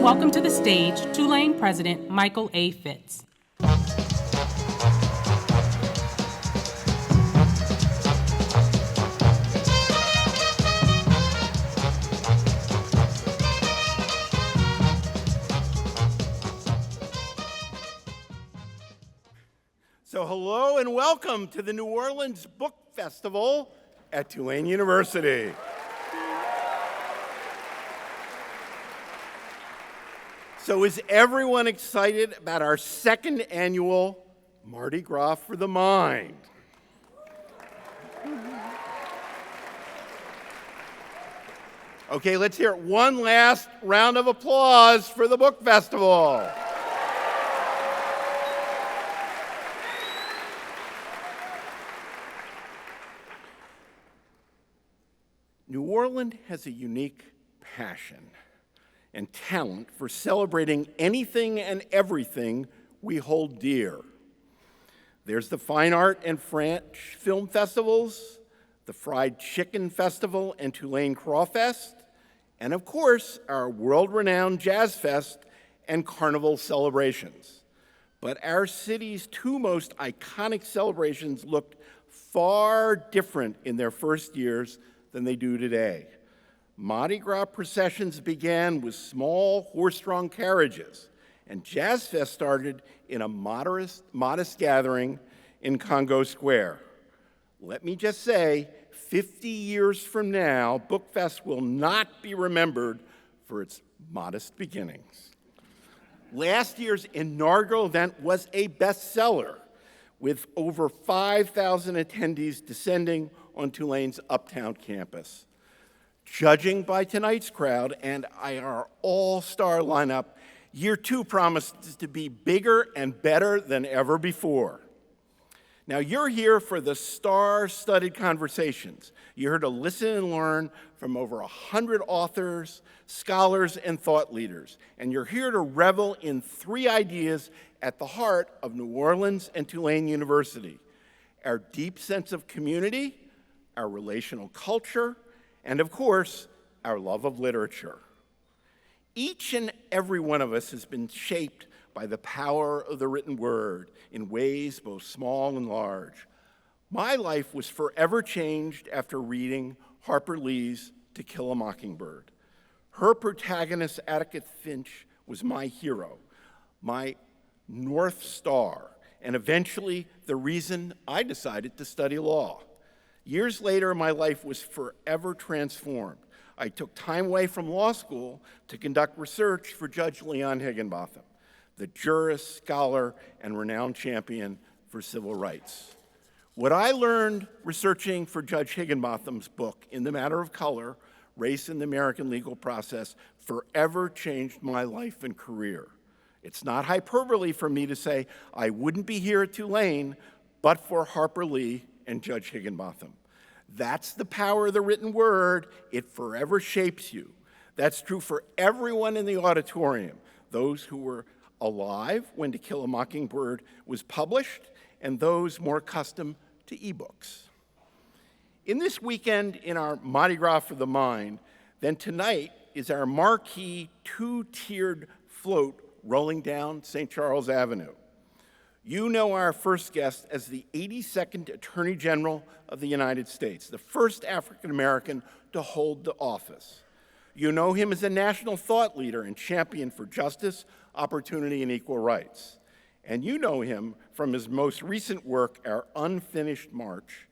welcome to the stage Tulane President Michael A. Fitz. So hello and welcome to the New Orleans Book Festival at Tulane University. So is everyone excited about our second annual Mardi Gras for the Mind? Okay, let's hear one last round of applause for the Book Festival. New Orleans has a unique passion and talent for celebrating anything and everything we hold dear. There's the Fine Art and French Film Festivals, the Fried Chicken Festival and Tulane Crawfest, and of course, our world-renowned Jazz Fest and Carnival celebrations. But our city's two most iconic celebrations looked far different in their first years than they do today. Mardi Gras processions began with small horse-drawn carriages, and Jazz Fest started in a modest gathering in Congo Square. Let me just say, 50 years from now, Book Fest will not be remembered for its modest beginnings. Last year's inaugural event was a bestseller, with over 5,000 attendees descending on Tulane's Uptown campus. Judging by tonight's crowd and our all-star lineup, year two promises to be bigger and better than ever before. Now, you're here for the star-studded conversations. You're here to listen and learn from over 100 authors, scholars, and thought leaders. And you're here to revel in three ideas at the heart of New Orleans and Tulane University: our deep sense of community, our relational culture, and of course, our love of literature. Each and every one of us has been shaped by the power of the written word in ways both small and large. My life was forever changed after reading Harper Lee's To Kill a Mockingbird. Her protagonist, Attica Finch, was my hero, my North Star, and eventually the reason I decided to study law. Years later, my life was forever transformed. I took time away from law school to conduct research for Judge Leon Higginbotham, the jurist, scholar, and renowned champion for civil rights. What I learned researching for Judge Higginbotham's book, In the Matter of Color, Race in the American Legal Process, forever changed my life and career. It's not hyperbole for me to say I wouldn't be here at Tulane but for Harper Lee and Judge Higginbotham. That's the power of the written word. It forever shapes you. That's true for everyone in the auditorium, those who were alive when To Kill a Mockingbird was published, and those more accustomed to ebooks. In this weekend in our Mardi Gras for the Mind, then tonight is our marquee two-tiered float rolling down St. Charles Avenue. You know our first guest as the 82nd Attorney General of the United States, the first African American to hold the office. You know him as a national thought leader and champion for justice, opportunity, and equal rights. And you know him from his most recent work, Our Unfinished March,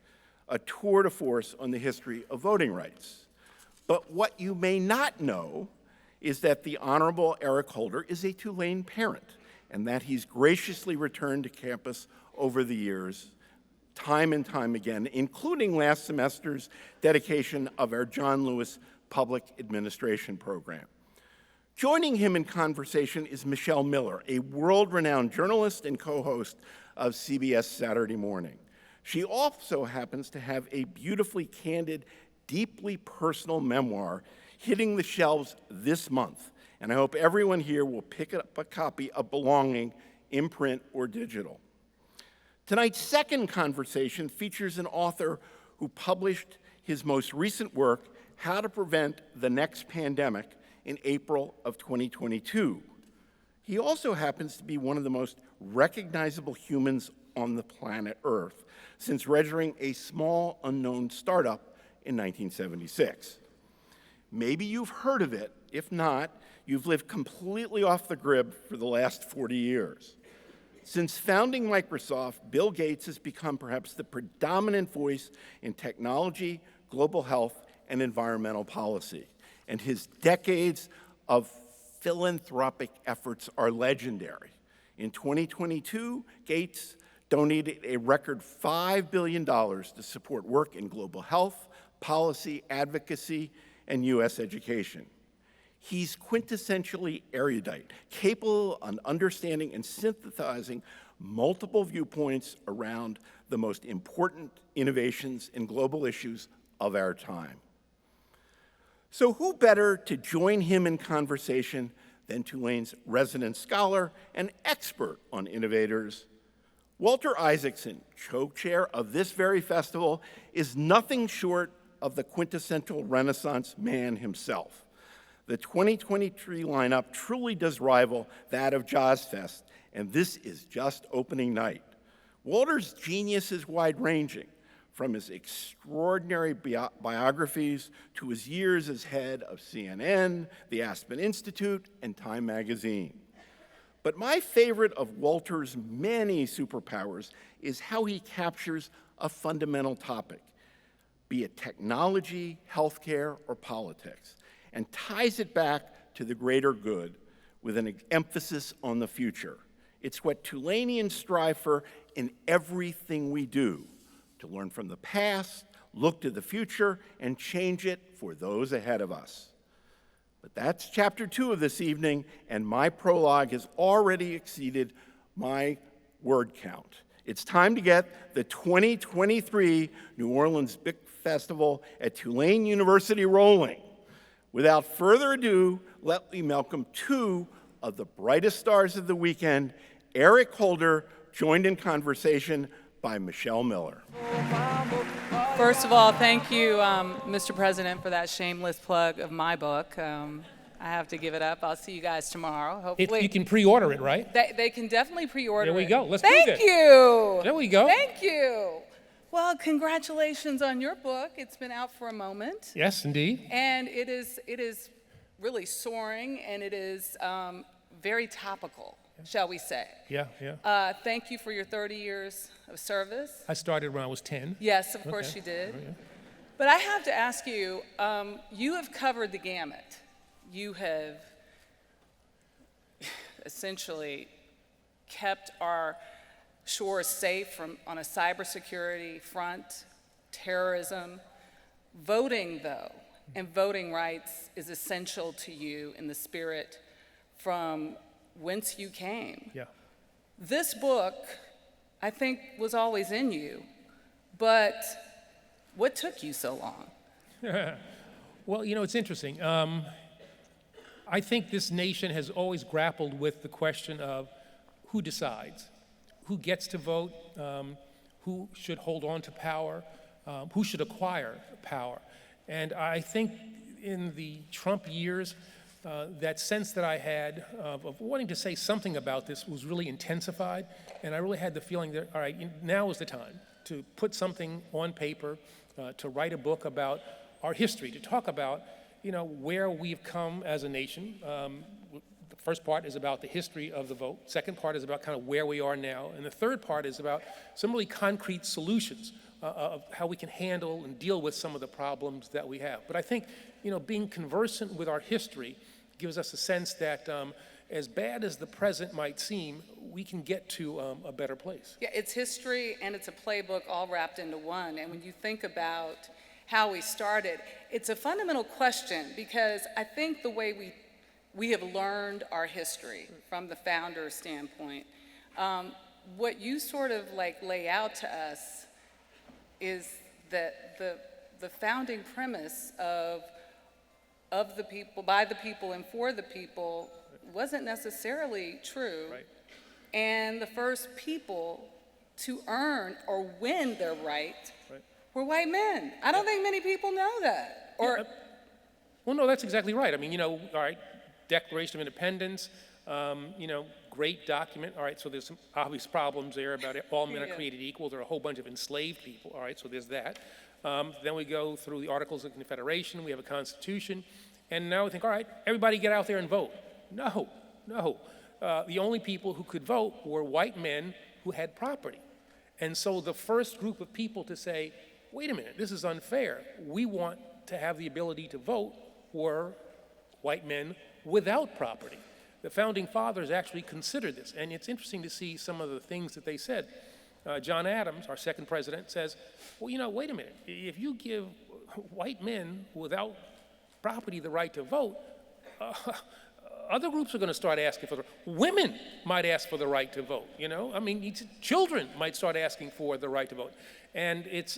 a tour de force on the history of voting rights. But what you may not know is that the Honorable Eric Holder is a Tulane parent, and that he's graciously returned to campus over the years, time and time again, including last semester's dedication of our John Lewis Public Administration program. Joining him in conversation is Michelle Miller, a world-renowned journalist and co-host of CBS Saturday Morning. She also happens to have a beautifully candid, deeply personal memoir hitting the shelves this month, and I hope everyone here will pick up a copy of Belonging, in print or digital. Tonight's second conversation features an author who published his most recent work, How to Prevent the Next Pandemic, in April of 2022. He also happens to be one of the most recognizable humans on the planet Earth since registering a small unknown startup in 1976. Maybe you've heard of it. If not, you've lived completely off the grid for the last 40 years. Since founding Microsoft, Bill Gates has become perhaps the predominant voice in technology, global health, and environmental policy. And his decades of philanthropic efforts are legendary. In 2022, Gates donated a record $5 billion to support work in global health, policy, advocacy, and U.S. education. He's quintessentially erudite, capable of understanding and synthesizing multiple viewpoints around the most important innovations and global issues of our time. So who better to join him in conversation than Tulane's resident scholar and expert on innovators? Walter Isaacson, co-chair of this very festival, is nothing short of the quintessential Renaissance man himself. The 2023 lineup truly does rival that of Jazz Fest, and this is just opening night. Walter's genius is wide-ranging, from his extraordinary biographies to his years as head of CNN, the Aspen Institute, and Time magazine. But my favorite of Walter's many superpowers is how he captures a fundamental topic, be it technology, healthcare, or politics, and ties it back to the greater good with an emphasis on the future. It's what Tulaneans strive for in everything we do, to learn from the past, look to the future, and change it for those ahead of us. But that's chapter 2 of this evening, and my prologue has already exceeded my word count. It's time to get the 2023 New Orleans Book Festival at Tulane University rolling. Without further ado, let me welcome 2 of the brightest stars of the weekend, Eric Holder, joined in conversation by Michelle Miller. First of all, thank you, Mr. President, for that shameless plug of my book. I have to give it up. I'll see you guys tomorrow. Hopefully, You can pre-order it, right? they can definitely pre-order it. There we go. Let's do Thank this. you. There we go. Thank you. Well, congratulations on your book. It's been out for a moment. Yes, indeed. And it is really soaring, and it is very topical, shall we say. Yeah. Thank you for your 30 years of service. I started when I was 10. Yes, of course you did. Yeah. But I have to ask you, you have covered the gamut. You have essentially kept our shores safe on a cybersecurity front, terrorism. Voting, though, and voting rights is essential to you in the spirit from whence you came. Yeah. This book, I think, was always in you, but what took you so long? Well, it's interesting. I think this nation has always grappled with the question of who decides, who gets to vote, who should hold on to power, who should acquire power. And I think in the Trump years, that sense that I had of wanting to say something about this was really intensified, and I really had the feeling that, all right, now is the time to put something on paper, to write a book about our history, to talk about, where we've come as a nation. The first part is about the history of the vote. Second part is about kind of where we are now. And the third part is about some really concrete solutions of how we can handle and deal with some of the problems that we have. But I think, being conversant with our history gives us a sense that as bad as the present might seem, we can get to a better place. Yeah, it's history and it's a playbook all wrapped into one. And when you think about how we started, it's a fundamental question, because I think the way we have learned our history from the founder's standpoint, what you sort of lay out to us is that the founding premise of the people, by the people, and for the people wasn't necessarily true. Right. And the first people to earn or win their right were white men. I don't think many people know that. Or Well, no, that's exactly right. I mean, all right, Declaration of Independence, great document. All right, so there's some obvious problems there about it. All men are created equal. There are a whole bunch of enslaved people. All right, so there's that. Then we go through the Articles of Confederation. We have a Constitution. And now we think, all right, everybody get out there and vote. No, no. The only people who could vote were white men who had property. And so the first group of people to say, wait a minute, this is unfair. We want to have the ability to vote were white men without property. The Founding Fathers actually considered this, and it's interesting to see some of the things that they said. John Adams, our second president, says, well, wait a minute. If you give white men without property the right to vote, other groups are going to start asking for the women might ask for the right to vote, I mean, children might start asking for the right to vote. And it's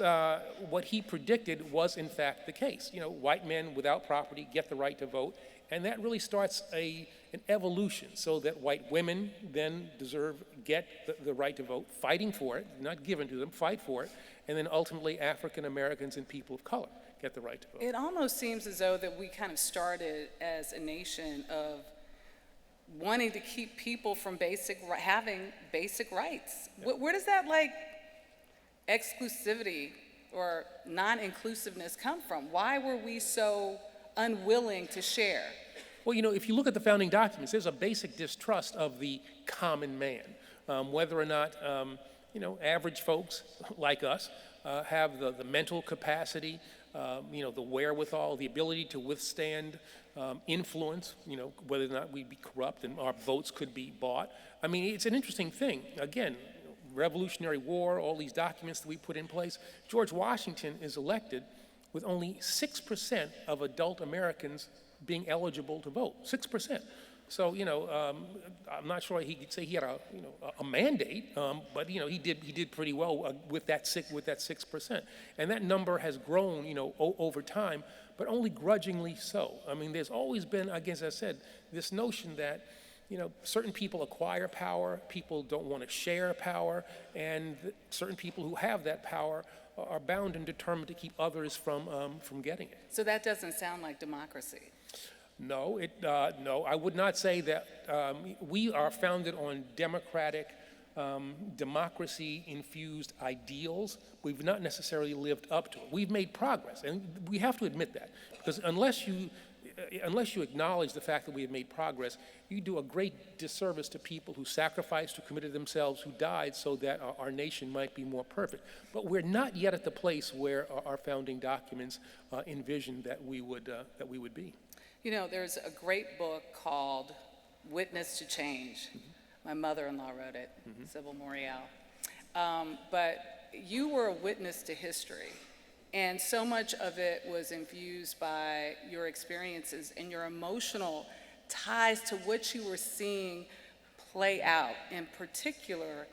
what he predicted was in fact the case. White men without property get the right to vote, and that really starts an evolution so that white women then get the right to vote, fighting for it, not given to them, fight for it, and then ultimately African Americans and people of color get the right to vote. It almost seems as though that we kind of started as a nation of wanting to keep people from having basic rights. Yep. Where does that exclusivity or non-inclusiveness come from? Why were we so unwilling to share? Well, if you look at the founding documents, there's a basic distrust of the common man, whether or not, average folks like us have the mental capacity, the wherewithal, the ability to withstand influence, whether or not we'd be corrupt and our votes could be bought. I mean, it's an interesting thing. Again, Revolutionary War, all these documents that we put in place. George Washington is elected with only 6% of adult Americans being eligible to vote, 6%. So, I'm not sure he could say he had a mandate, but he did pretty well with that 6%, and that number has grown, over time, but only grudgingly so. I mean, there's always been, as I said, this notion that certain people acquire power, people don't want to share power, and certain people who have that power are bound and determined to keep others from getting it. So that doesn't sound like democracy. No, no, I would not say that. We are founded on democratic, democracy-infused ideals. We've not necessarily lived up to it. We've made progress, and we have to admit that, because unless you acknowledge the fact that we have made progress, you do a great disservice to people who sacrificed, who committed themselves, who died so that our nation might be more perfect. But we're not yet at the place where our founding documents envisioned that we would be. There's a great book called Witness to Change. Mm-hmm. My mother-in-law wrote it, mm-hmm. Sybil Morial. But you were a witness to history, and so much of it was infused by your experiences and your emotional ties to what you were seeing play out, in particular,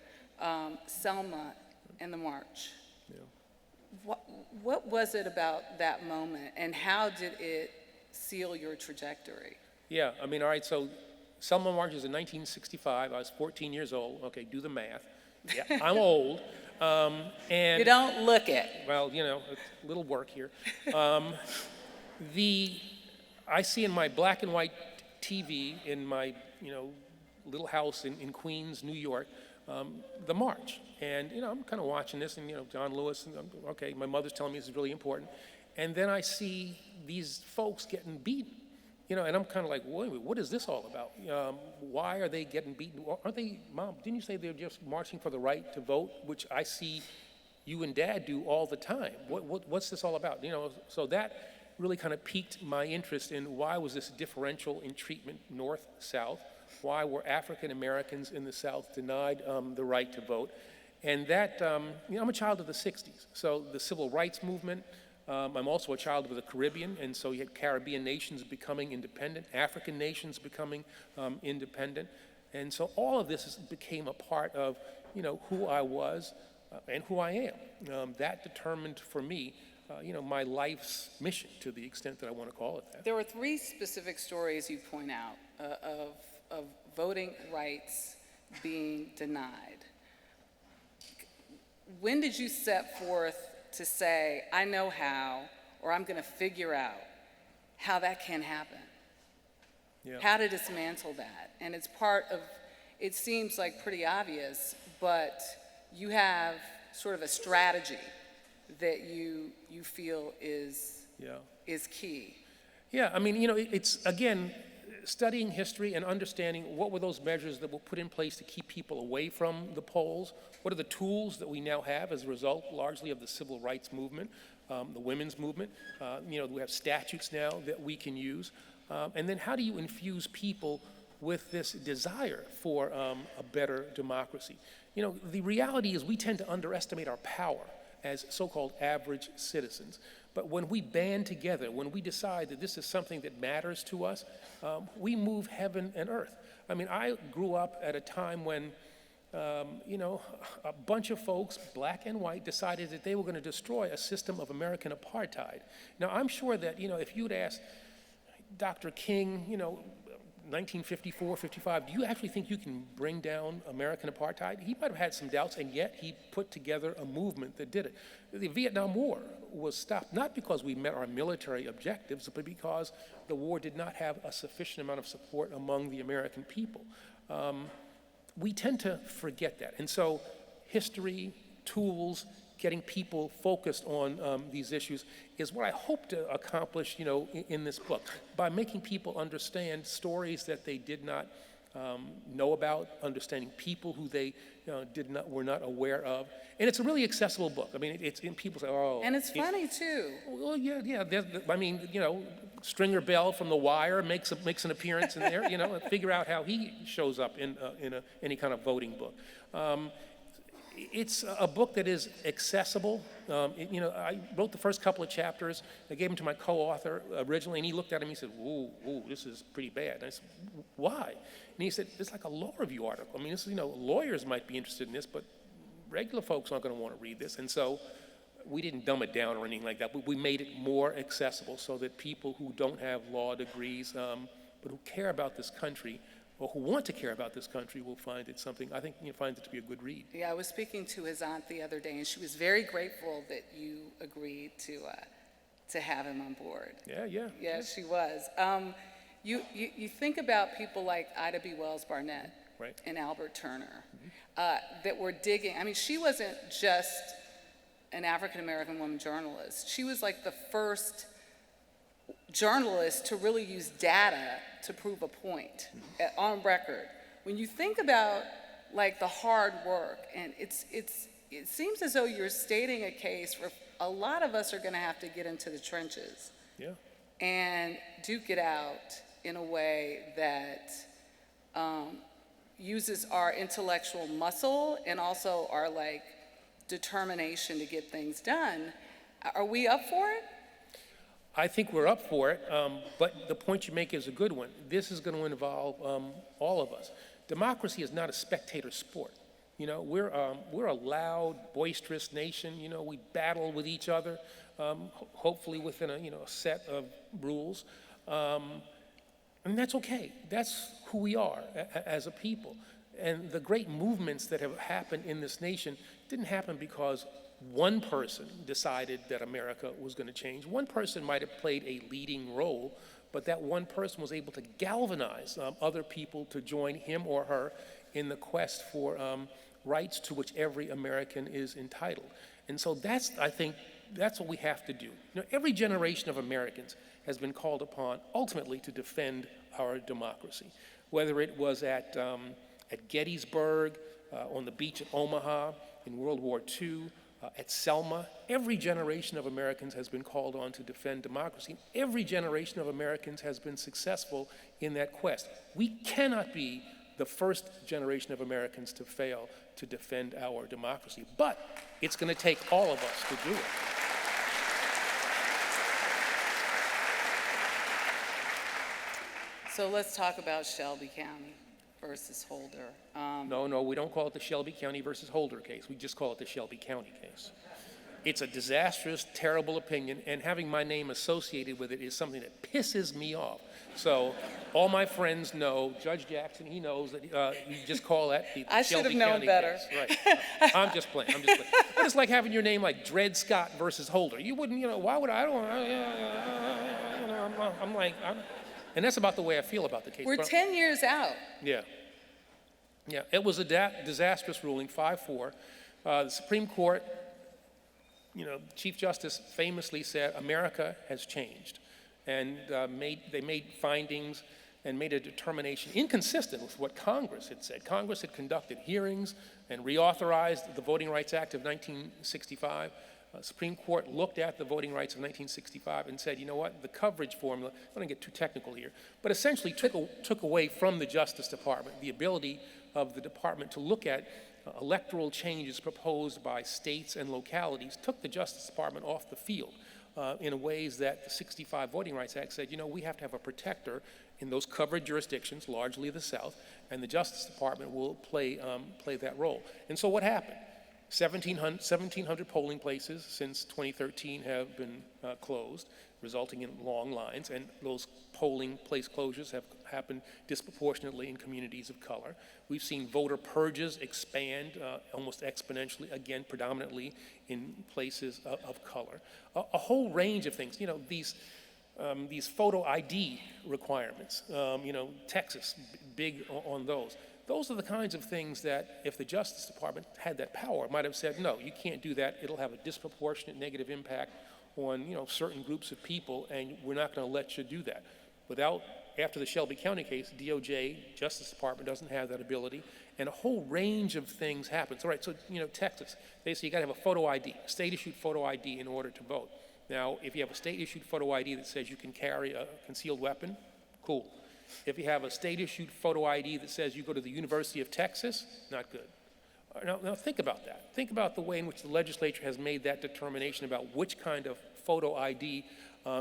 Selma and the March. Yeah. What was it about that moment, and how did it seal your trajectory? Yeah, I mean, all right, so Selma March is in 1965. I was 14 years old. Okay, do the math. Yeah, I'm old. And you don't look it. Well, it's a little work here. I see in my black and white TV in my, little house in Queens, New York, the march. And, I'm kind of watching this, and, John Lewis, and okay, my mother's telling me this is really important. And then I see these folks getting beaten, and I'm kind of like, wait a minute, what is this all about? Why are they getting beaten? Aren't they, Mom, didn't you say they're just marching for the right to vote, which I see you and Dad do all the time? What's this all about? So that really kind of piqued my interest in why was this differential in treatment north-south? Why were African Americans in the South denied the right to vote? And that, I'm a child of the 60s, so the civil rights movement. I'm also a child of the Caribbean, and so you had Caribbean nations becoming independent, African nations becoming independent, and so all of this became a part of, who I was and who I am. That determined for me, my life's mission, to the extent that I want to call it that. There were 3 specific stories you point out of voting rights being denied. When did you set forth to say, I know how, or I'm going to figure out how that can happen, Yeah. how to dismantle that. And it's part of, it seems like pretty obvious, but you have sort of a strategy that you feel is key. Yeah, I mean, you know, it's, again, studying history and understanding what were those measures that were put in place to keep people away from the polls, what are the tools that we now have as a result largely of the civil rights movement, the women's movement. You know, we have statutes now that we can use. And then how do you infuse people with this desire for a better democracy? You know, the reality is we tend to underestimate our power as so-called average citizens. But when we band together, when we decide that this is something that matters to us, we move heaven and earth. I mean, I grew up at a time when, you know, a bunch of folks, black and white, decided that they were going to destroy a system of American apartheid. Now, I'm sure that, you know, if you'd asked Dr. King, you know, 1954, 55, do you actually think you can bring down American apartheid? He might have had some doubts, and yet he put together a movement that did it. The Vietnam War was stopped not because we met our military objectives, but because the war did not have a sufficient amount of support among the American people. We tend to forget that. And so history, tools, getting people focused on these issues is what I hope to accomplish, you know, in this book, by making people understand stories that they did not know about, understanding people who they were not aware of. And it's a really accessible book. I mean, it's in people say, oh. And it's funny too. Well, yeah. I mean, you know, Stringer Bell from The Wire makes an appearance in there. You know, and figure out how he shows up in any kind of voting book. It's a book that is accessible. You know, I wrote the first couple of chapters. I gave them to my co-author originally, and he looked at them and he said, ooh, this is pretty bad. And I said, why? And he said, it's like a law review article. I mean, this is, you know, lawyers might be interested in this, but regular folks aren't going to want to read this. And so we didn't dumb it down or anything like that, but we made it more accessible so that people who don't have law degrees, but who care about this country, or who want to care about this country, will find it something, I think, find it to be a good read. Yeah, I was speaking to his aunt the other day, and she was very grateful that you agreed to have him on board. Yeah. Yeah, she was. You think about people like Ida B. Wells Barnett, Right. and Albert Turner, that were digging. I mean, she wasn't just an African-American woman journalist. She was like the first journalist to really use data to prove a point on record. When you think about like the hard work, and it seems as though you're stating a case where a lot of us are going to have to get into the trenches, and duke it out in a way that uses our intellectual muscle and also our like determination to get things done. Are we up for it? I think we're up for it, but the point you make is a good one. This is going to involve all of us. Democracy is not a spectator sport. You know, we're a loud, boisterous nation. You know, we battle with each other, hopefully within a set of rules, and that's okay. That's who we are as a people. And the great movements that have happened in this nation didn't happen because one person decided that America was going to change. One person might have played a leading role, but that one person was able to galvanize other people to join him or her in the quest for rights to which every American is entitled. And so I think that's what we have to do. You know, every generation of Americans has been called upon ultimately to defend our democracy, whether it was at Gettysburg, on the beach at Omaha, in World War II, at Selma. Every generation of Americans has been called on to defend democracy. Every generation of Americans has been successful in that quest. We cannot be the first generation of Americans to fail to defend our democracy, but it's going to take all of us to do it. So let's talk about Shelby County versus Holder. No, we don't call it the Shelby County versus Holder case. We just call it the Shelby County case. It's a disastrous, terrible opinion, and having my name associated with it is something that pisses me off. So all my friends know, Judge Jackson, he knows that you just call that the I should have Shelby known County better. case. Right. I'm just playing. But it's like having your name like Dred Scott versus Holder. You wouldn't, why would I don't, and that's about the way I feel about the case. We're 10 years out. Yeah. Yeah, it was a disastrous ruling, 5-4. The Supreme Court, Chief Justice famously said, America has changed. And they made findings and made a determination inconsistent with what Congress had said. Congress had conducted hearings and reauthorized the Voting Rights Act of 1965. Supreme Court looked at the Voting Rights of 1965 and said, you know what, the coverage formula, I don't want to get too technical here, but essentially took away from the Justice Department the ability of the department to look at electoral changes proposed by states and localities, took the Justice Department off the field in ways that the 65 Voting Rights Act said, we have to have a protector in those covered jurisdictions, largely the South, and the Justice Department will play that role. And so what happened? 1,700 polling places since 2013 have been closed, resulting in long lines, and those polling place closures have happened disproportionately in communities of color. We've seen voter purges expand almost exponentially, again, predominantly in places of color. A whole range of things, these photo ID requirements, Texas, big on those. Those are the kinds of things that if the Justice Department had that power, might have said, no, you can't do that. It'll have a disproportionate negative impact on certain groups of people, and we're not going to let you do that. After the Shelby County case, DOJ, Justice Department doesn't have that ability, and a whole range of things happens. All right, so Texas, they say you got to have a photo ID, state-issued photo ID in order to vote. Now, if you have a state-issued photo ID that says you can carry a concealed weapon, cool. If you have a state-issued photo ID that says you go to the University of Texas, not good. Now think about that. Think about the way in which the legislature has made that determination about which kind of photo ID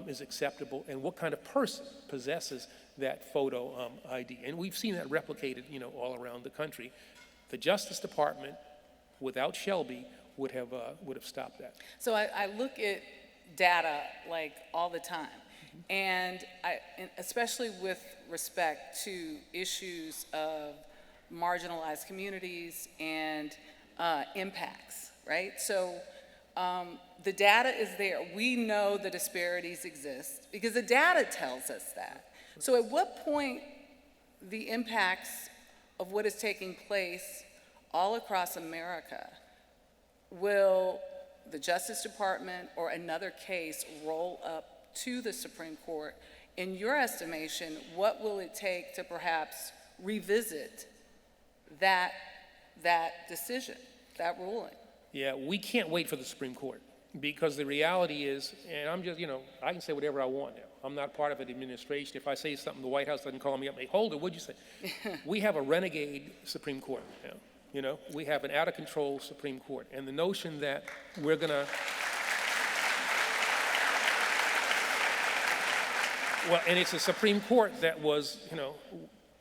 is acceptable and what kind of person possesses that photo ID. And we've seen that replicated, all around the country. The Justice Department, without Shelby, would have stopped that. So I look at data like all the time. And especially with respect to issues of marginalized communities and impacts, right? So the data is there. We know the disparities exist because the data tells us that. So at what point the impacts of what is taking place all across America will the Justice Department or another case roll up to the Supreme Court? In your estimation, what will it take to perhaps revisit that decision, that ruling? Yeah, we can't wait for the Supreme Court because the reality is, and I'm just, I can say whatever I want now. I'm not part of an administration. If I say something, the White House doesn't call me up and say, Holder, what'd you say? We have a renegade Supreme Court now. We have an out-of-control Supreme Court. And the notion that we're going to... Well, and it's a Supreme Court that was,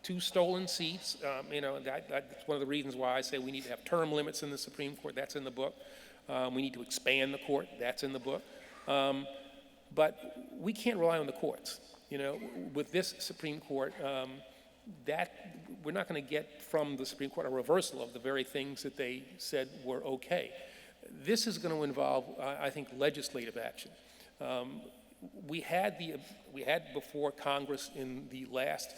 2 stolen seats. That's one of the reasons why I say we need to have term limits in the Supreme Court. That's in the book. We need to expand the court. That's in the book. But we can't rely on the courts. With this Supreme Court, that we're not going to get from the Supreme Court a reversal of the very things that they said were okay. This is going to involve, I think, legislative action. We had before Congress in the last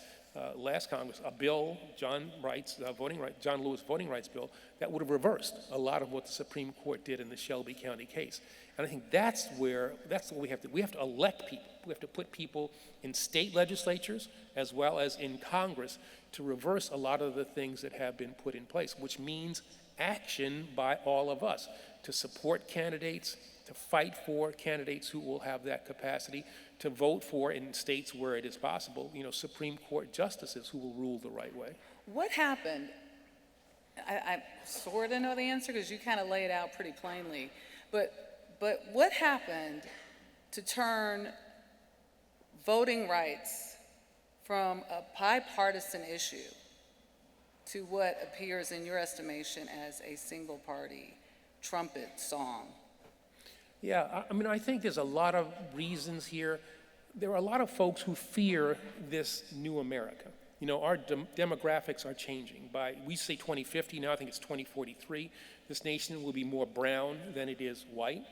Congress a bill, John Lewis voting rights bill, that would have reversed a lot of what the Supreme Court did in the Shelby County case. And I think that's what we have to. We have to elect people. We have to put people in state legislatures as well as in Congress to reverse a lot of the things that have been put in place, which means action by all of us to support candidates, to fight for candidates who will have that capacity, to vote for, in states where it is possible, Supreme Court justices who will rule the right way. What happened? I sort of know the answer because you kind of lay it out pretty plainly, but what happened to turn voting rights from a bipartisan issue to what appears in your estimation as a single party trumpet song? Yeah, I mean, I think there's a lot of reasons here. There are a lot of folks who fear this new America. You know, our demographics are changing. We say 2050, now I think it's 2043. This nation will be more brown than it is white.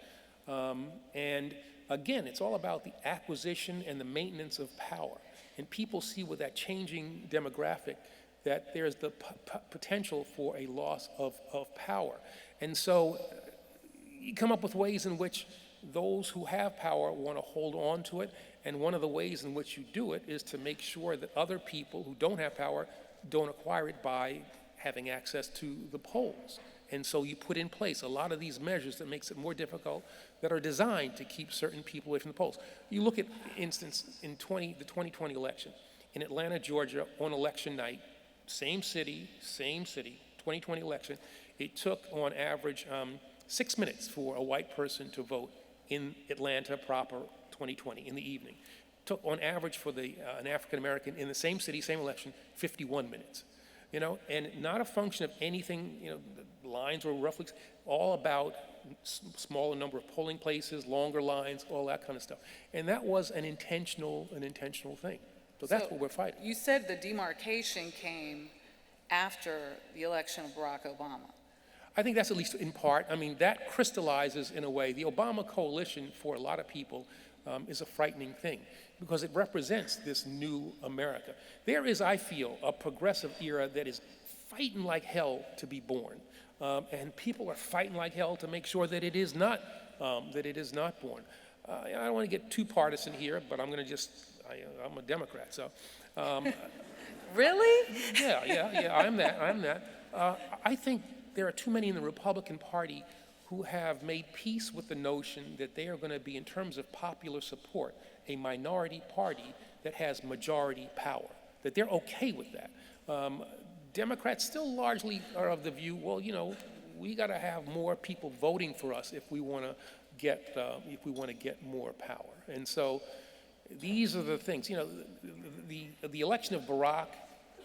And again, it's all about the acquisition and the maintenance of power. And people see with that changing demographic that there's the potential for a loss of power. And so you come up with ways in which those who have power want to hold on to it, and one of the ways in which you do it is to make sure that other people who don't have power don't acquire it by having access to the polls. And so you put in place a lot of these measures that makes it more difficult, that are designed to keep certain people away from the polls. You look at, instance, in the 2020 election, in Atlanta, Georgia, on election night, same city, 2020 election, it took on average 6 minutes for a white person to vote in Atlanta proper 2020 in the evening. Took on average for an African American in the same city, same election, 51 minutes. You know, and not a function of anything, you know, the lines were roughly all about smaller number of polling places, longer lines, all that kind of stuff. And that was an intentional thing. So that's what we're fighting. You said the demarcation came after the election of Barack Obama. I think that's at least in part. I mean, that crystallizes in a way. The Obama coalition, for a lot of people, is a frightening thing because it represents this new America. There is, I feel, a progressive era that is fighting like hell to be born. And people are fighting like hell to make sure that it is not born. I don't want to get too partisan here, but I'm going to I'm a Democrat, so. Really? Yeah, I'm that. I think there are too many in the Republican Party who have made peace with the notion that they are going to be, in terms of popular support, a minority party that has majority power, that they're okay with that. Democrats still largely are of the view, well, you know, we got to have more people voting for us if we want to get more power. And so these are the things. You know, the election of Barack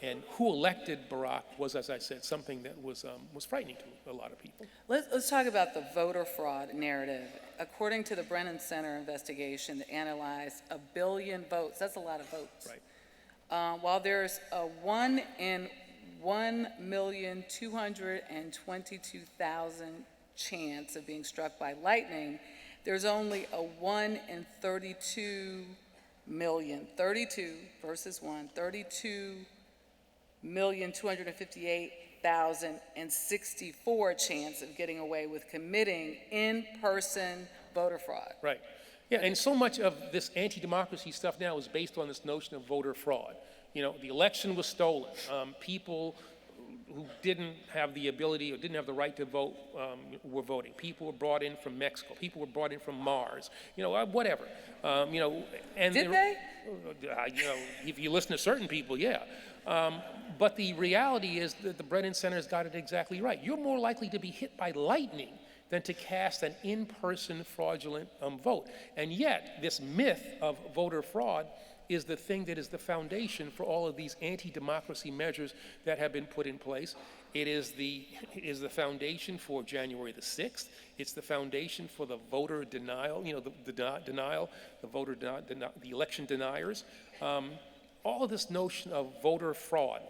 and who elected Barack was, as I said, something that was frightening to a lot of people. Let's talk about the voter fraud narrative. According to the Brennan Center investigation that analyzed 1 billion votes, that's a lot of votes. Right. While there's a 1 in 1,222,000 chance of being struck by lightning, there's only a 1 in 32 million, 32 versus 1, 32,258,064 chance of getting away with committing in-person voter fraud. Right. Yeah, and so much of this anti-democracy stuff now is based on this notion of voter fraud. You know, the election was stolen. People who didn't have the ability or didn't have the right to vote were voting. People were brought in from Mexico. People were brought in from Mars. You know, whatever. You know, and did they? You know, if you listen to certain people, yeah. But the reality is that the Brennan Center's got it exactly right. You're more likely to be hit by lightning than to cast an in-person fraudulent vote. And yet, this myth of voter fraud is the thing that is the foundation for all of these anti-democracy measures that have been put in place. It is the foundation for January the 6th. It's the foundation for the voter denial, you know, the election deniers. All of this notion of voter fraud.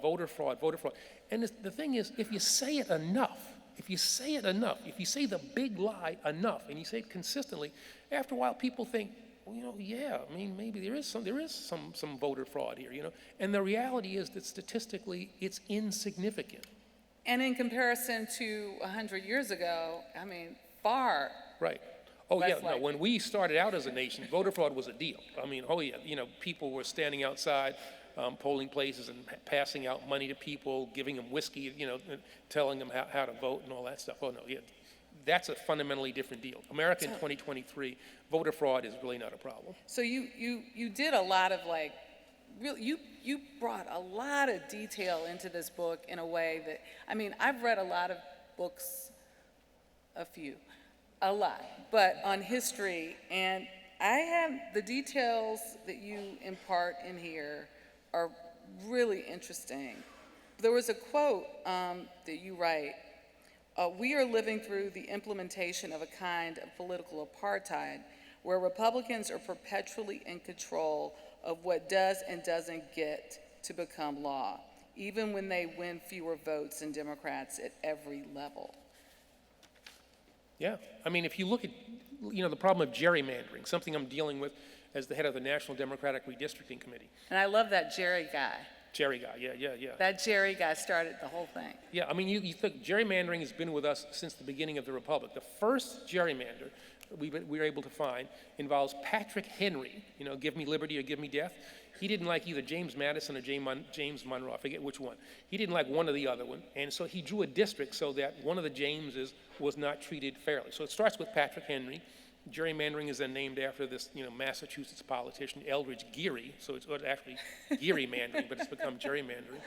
And the thing is, if you say it enough, if you say the big lie enough, and you say it consistently, after a while people think, well, you know, yeah, I mean, maybe there is some voter fraud here, you know. And the reality is that statistically, it's insignificant. And in comparison to 100 years ago, I mean, far. Right. Oh, yeah, no, when we started out as a nation, voter fraud was a deal. I mean, oh, yeah, you know, people were standing outside polling places and passing out money to people, giving them whiskey, you know, telling them how to vote and all that stuff. Oh, no, yeah, that's a fundamentally different deal. America in 2023, voter fraud is really not a problem. So you did a lot of, like, really, you brought a lot of detail into this book in a way that, I mean, I've read a lot of books, a lot, but on history, and I have the details that you impart in here are really interesting. There was a quote that you write, We are living through the implementation of a kind of political apartheid where Republicans are perpetually in control of what does and doesn't get to become law, even when they win fewer votes than Democrats at every level. Yeah, I mean, if you look at, the problem of gerrymandering, something I'm dealing with as the head of the National Democratic Redistricting Committee. And I love that Jerry guy. Jerry guy, yeah. That Jerry guy started the whole thing. Yeah, I mean, you think gerrymandering has been with us since the beginning of the Republic. The first gerrymander we were able to find involves Patrick Henry, give me liberty or give me death. He didn't like either James Madison or James Monroe, I forget which one. He didn't like one or the other one, and so he drew a district so that one of the Jameses was not treated fairly. So it starts with Patrick Henry. Gerrymandering is then named after this, Massachusetts politician, Eldridge Geary, so it's actually gerrymandering, but it's become gerrymandering.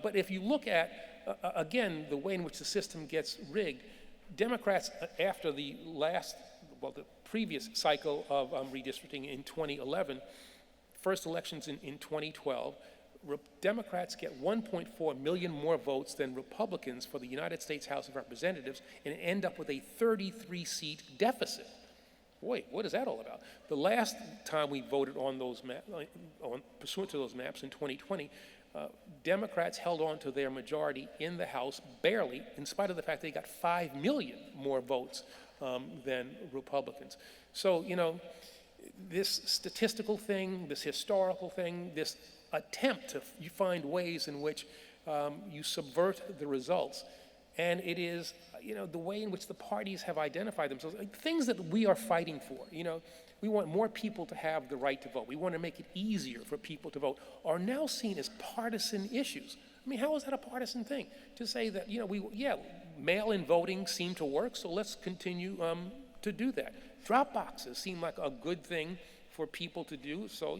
But if you look at, again, the way in which the system gets rigged, Democrats, after the previous cycle of redistricting in 2011, first elections in 2012, Democrats get 1.4 million more votes than Republicans for the United States House of Representatives and end up with a 33-seat deficit. Boy, what is that all about? The last time we voted on those pursuant to those maps in 2020, Democrats held on to their majority in the House barely, in spite of the fact they got 5 million more votes than Republicans. So, this statistical thing, this historical thing, this attempt to find ways in which you subvert the results. And it is, the way in which the parties have identified themselves, things that we are fighting for. We want more people to have the right to vote. We want to make it easier for people to vote, are now seen as partisan issues. I mean, how is that a partisan thing? To say that, mail-in voting seemed to work, so let's continue to do that. Drop boxes seem like a good thing for people to do, so,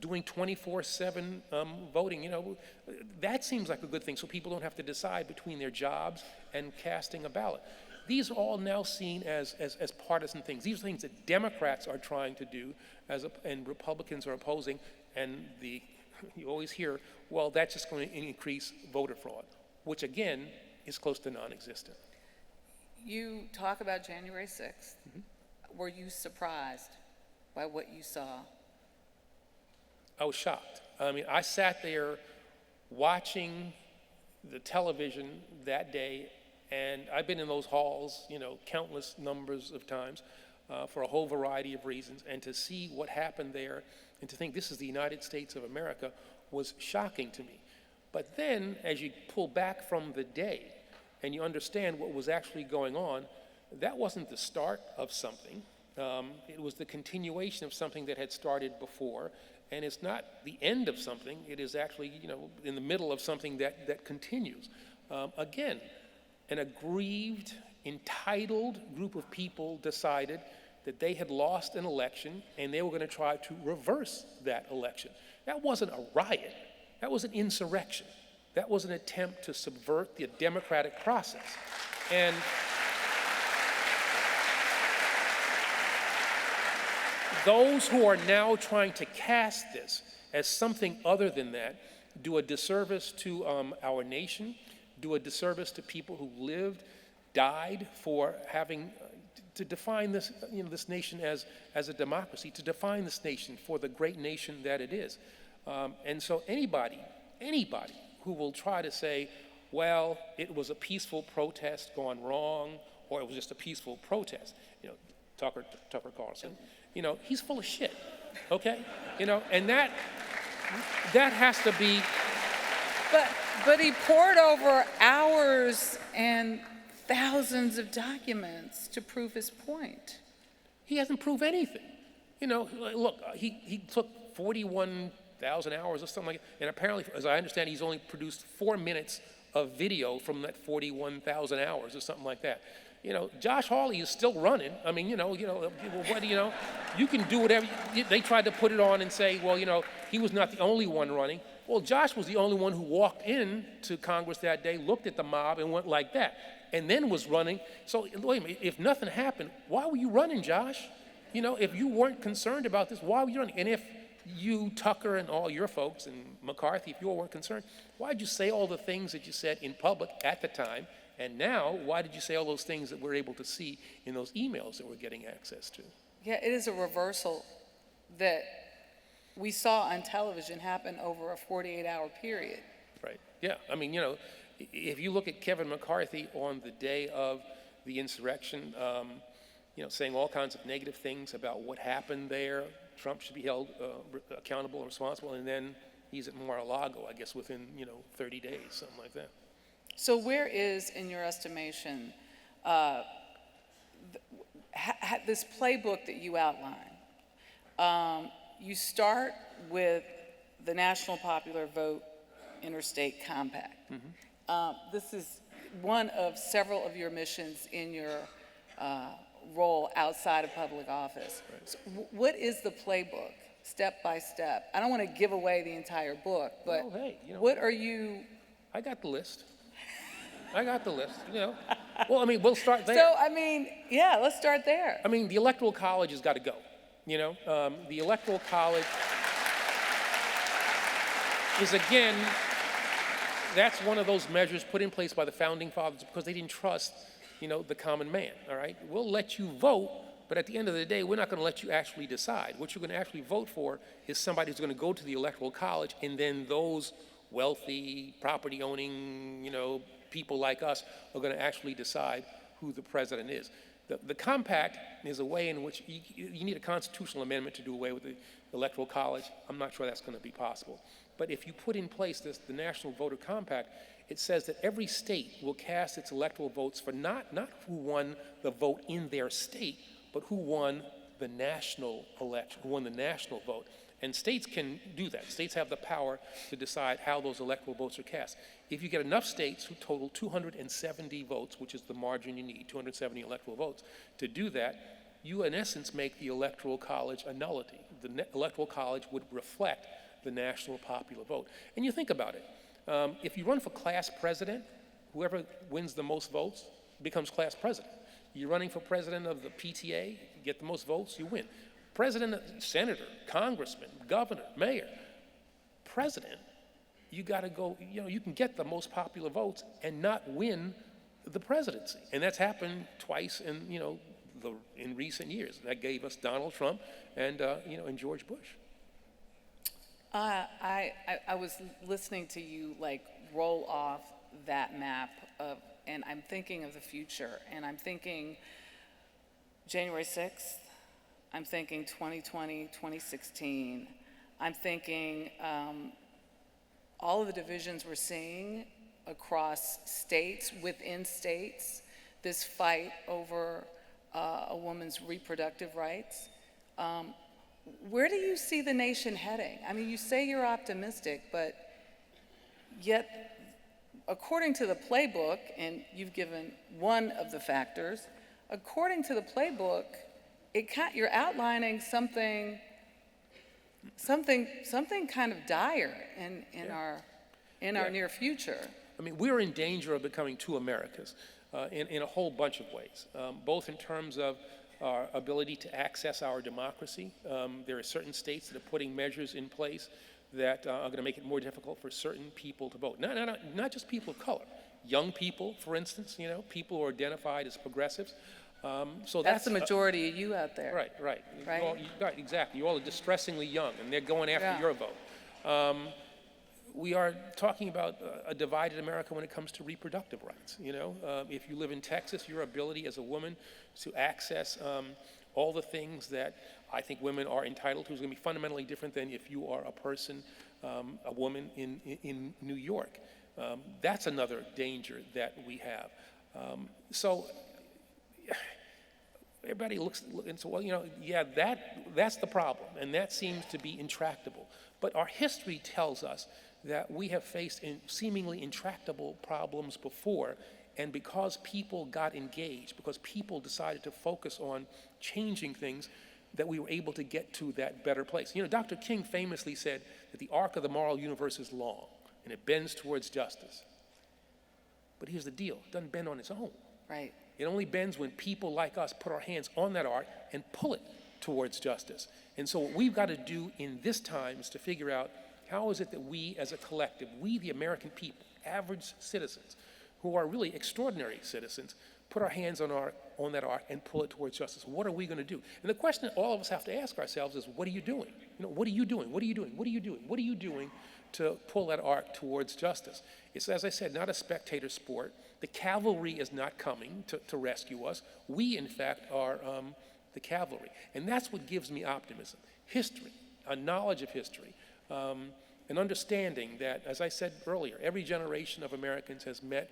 doing 24/7 voting, that seems like a good thing, so people don't have to decide between their jobs and casting a ballot. These are all now seen as partisan things. These are things that Democrats are trying to do, and Republicans are opposing, and you always hear, well, that's just going to increase voter fraud, which again is close to non-existent. You talk about January 6th. Mm-hmm. Were you surprised by what you saw? I was shocked. I mean, I sat there watching the television that day, and I've been in those halls, countless numbers of times for a whole variety of reasons, and to see what happened there and to think this is the United States of America was shocking to me. But then, as you pull back from the day and you understand what was actually going on, that wasn't the start of something. It was the continuation of something that had started before, and it's not the end of something. It is actually, in the middle of something that continues. Again, an aggrieved, entitled group of people decided that they had lost an election and they were going to try to reverse that election. That wasn't a riot. That was an insurrection. That was an attempt to subvert the democratic process. And those who are now trying to cast this as something other than that do a disservice to our nation, do a disservice to people who lived, died for having to define this, this nation as a democracy, to define this nation for the great nation that it is. And so anybody who will try to say, well, it was a peaceful protest gone wrong, or it was just a peaceful protest, Tucker Carlson, he's full of shit, okay? And that has to be. But he poured over hours and thousands of documents to prove his point. He hasn't proved anything. Look, he took 41,000 hours or something like that, and apparently, as I understand, he's only produced 4 minutes of video from that 41,000 hours or something like that. Josh Hawley is still running. I mean, you can do whatever. They tried to put it on and say, well, he was not the only one running. Well, Josh was the only one who walked into Congress that day, looked at the mob, and went like that, and then was running. So, wait a minute, if nothing happened, why were you running, Josh? If you weren't concerned about this, why were you running? And if you, Tucker, and all your folks, and McCarthy, if you all weren't concerned, why did you say all the things that you said in public at the time? And now, why did you say all those things that we're able to see in those emails that we're getting access to? Yeah, it is a reversal that we saw on television happen over a 48-hour period. Right, yeah. I mean, if you look at Kevin McCarthy on the day of the insurrection, saying all kinds of negative things about what happened there, Trump should be held accountable and responsible, and then he's at Mar-a-Lago, I guess, within, 30 days, something like that. So where is, in your estimation, this playbook that you outline? You start with the National Popular Vote Interstate Compact. This is one of several of your missions in your role outside of public office. Right. So what is the playbook, step by step? I don't want to give away the entire book, but Well, hey, what are you? I got the list. Well, I mean, we'll start there. So, yeah, let's start there. I mean, the Electoral College has got to go. The Electoral College is, again, that's one of those measures put in place by the Founding Fathers because they didn't trust, the common man, all right? We'll let you vote, but at the end of the day, we're not going to let you actually decide. What you're going to actually vote for is somebody who's going to go to the Electoral College, and then those wealthy, property-owning, people like us are going to actually decide who the president is. The compact is a way in which you need a constitutional amendment to do away with the Electoral College. I'm not sure that's going to be possible. But if you put in place the National Voter Compact, it says that every state will cast its electoral votes for not who won the vote in their state, but who won the national election, who won the national vote. And states can do that. States have the power to decide how those electoral votes are cast. If you get enough states who total 270 votes, which is the margin you need, 270 electoral votes, to do that, you in essence make the Electoral College a nullity. The Electoral College would reflect the national popular vote. And you think about it. If you run for class president, whoever wins the most votes becomes class president. You're running for president of the PTA, you get the most votes, you win. President, senator, congressman, governor, mayor, president, you got to go, you can get the most popular votes and not win the presidency. And that's happened twice in recent years. That gave us Donald Trump and George Bush. I was listening to you roll off that map and I'm thinking of the future, and I'm thinking January 6th, I'm thinking 2020, 2016, I'm thinking all of the divisions we're seeing across states, within states, this fight over a woman's reproductive rights. Where do you see the nation heading? I mean, you say you're optimistic, but yet, according to the playbook, and you've given one of the factors, according to the playbook, you're outlining something kind of dire in our near future. I mean, we're in danger of becoming two Americas in a whole bunch of ways, both in terms of our ability to access our democracy. There are certain states that are putting measures in place that are going to make it more difficult for certain people to vote. Not just people of color. Young people, for instance, people who are identified as progressives. So that's the majority of you out there. Right. Right? Right, exactly. You all are distressingly young, and they're going after your vote. We are talking about a divided America when it comes to reproductive rights. If you live in Texas, your ability as a woman to access all the things that I think women are entitled to is going to be fundamentally different than if you are a person, a woman in New York. That's another danger that we have. So everybody looks and so, well, that's the problem, and that seems to be intractable. But our history tells us that we have faced seemingly intractable problems before, and because people got engaged, because people decided to focus on changing things, that we were able to get to that better place. Dr. King famously said that the arc of the moral universe is long, and it bends towards justice. But here's the deal, it doesn't bend on its own. Right. It only bends when people like us put our hands on that arc and pull it towards justice. And so what we've got to do in this time is to figure out how is it that we as a collective, we the American people, average citizens, who are really extraordinary citizens, put our hands on that art and pull it towards justice. What are we going to do? And the question that all of us have to ask ourselves is, what are you doing? What are you doing? What are you doing? What are you doing? What are you doing to pull that art towards justice? It's, as I said, not a spectator sport. The cavalry is not coming to rescue us. We, in fact, are the cavalry. And that's what gives me optimism. History, a knowledge of history, an understanding that, as I said earlier, every generation of Americans has met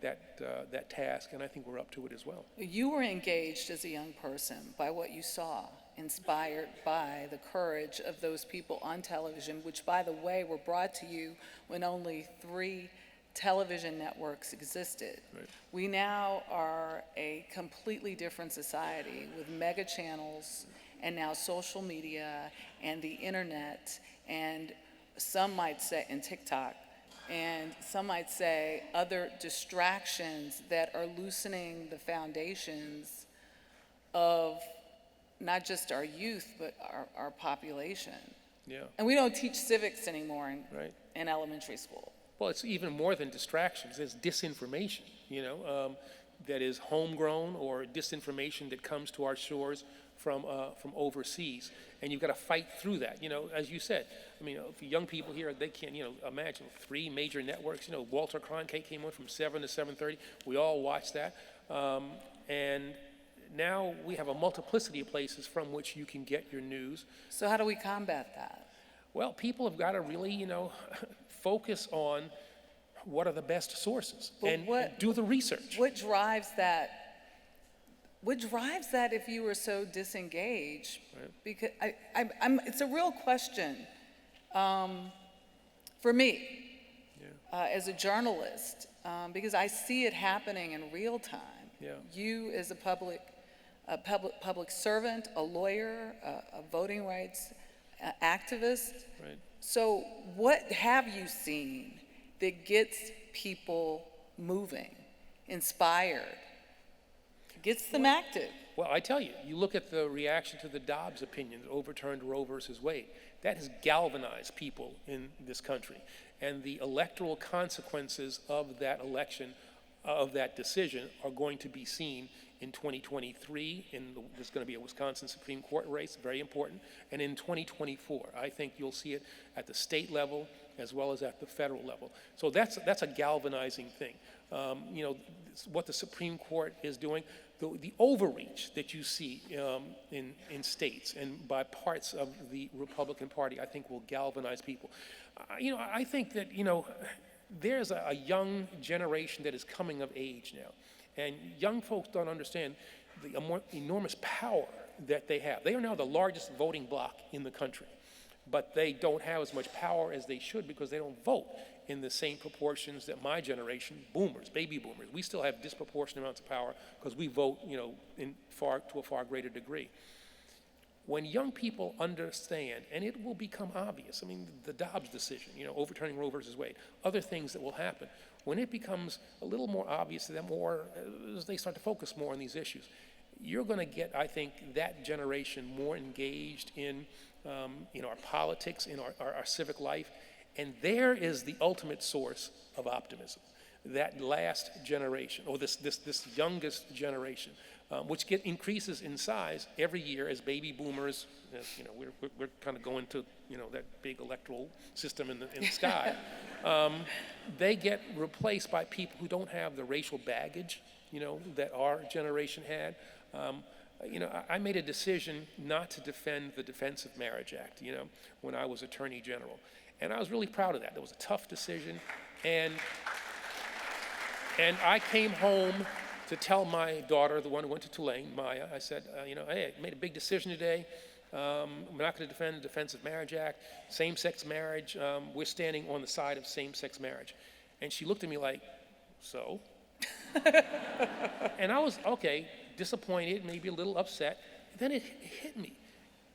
that task, and I think we're up to it as well. You were engaged as a young person by what you saw, inspired by the courage of those people on television, which, by the way, were brought to you when only 3 television networks existed. Right. We now are a completely different society with mega channels and now social media and the internet, and some might say, and TikTok, and some might say other distractions that are loosening the foundations of not just our youth, but our population. Yeah. And we don't teach civics anymore Right. in elementary school. Well, it's even more than distractions. There's disinformation, that is homegrown, or disinformation that comes to our shores from overseas. And you've got to fight through that. As you said, for young people here, they can't, imagine 3 major networks. Walter Cronkite came on from 7 to 7:30. We all watched that. And now we have a multiplicity of places from which you can get your news. So how do we combat that? Well, people have got to really, focus on what are the best sources and do the research. What drives that? What drives that if you were so disengaged? Right. Because it's a real question for me as a journalist, because I see it happening in real time. Yeah. You as a public servant, a lawyer, a voting rights activist. Right. So what have you seen that gets people moving, inspired, gets them active? Well, I tell you, you look at the reaction to the Dobbs opinion that overturned Roe versus Wade. That has galvanized people in this country. And the electoral consequences of that election, of that decision, are going to be seen in 2023. There's going to be a Wisconsin Supreme Court race, very important. And in 2024, I think you'll see it at the state level as well as at the federal level. So that's a galvanizing thing. What the Supreme Court is doing, the overreach that you see in states and by parts of the Republican Party, I think will galvanize people. I think that, there's a young generation that is coming of age now. And young folks don't understand the enormous power that they have. They are now the largest voting bloc in the country, but they don't have as much power as they should because they don't vote in the same proportions that my generation, boomers, baby boomers, we still have disproportionate amounts of power because we vote, to a far greater degree. When young people understand, and it will become obvious, the Dobbs decision, overturning Roe versus Wade, other things that will happen, when it becomes a little more obvious to them, or as they start to focus more on these issues, you're going to get, I think, that generation more engaged in our politics, in our civic life, and there is the ultimate source of optimism. That last generation, or this youngest generation, which increases in size every year as baby boomers, we're kind of going to, that big electoral system in the sky. They get replaced by people who don't have the racial baggage, that our generation had. I made a decision not to defend the Defense of Marriage Act, when I was Attorney General. And I was really proud of that. That was a tough decision. And I came home to tell my daughter, the one who went to Tulane, Maya, I said, hey, I made a big decision today. I'm not going to defend the Defense of Marriage Act, same-sex marriage. We're standing on the side of same-sex marriage. And she looked at me like, so? And I was, disappointed, maybe a little upset. Then it hit me.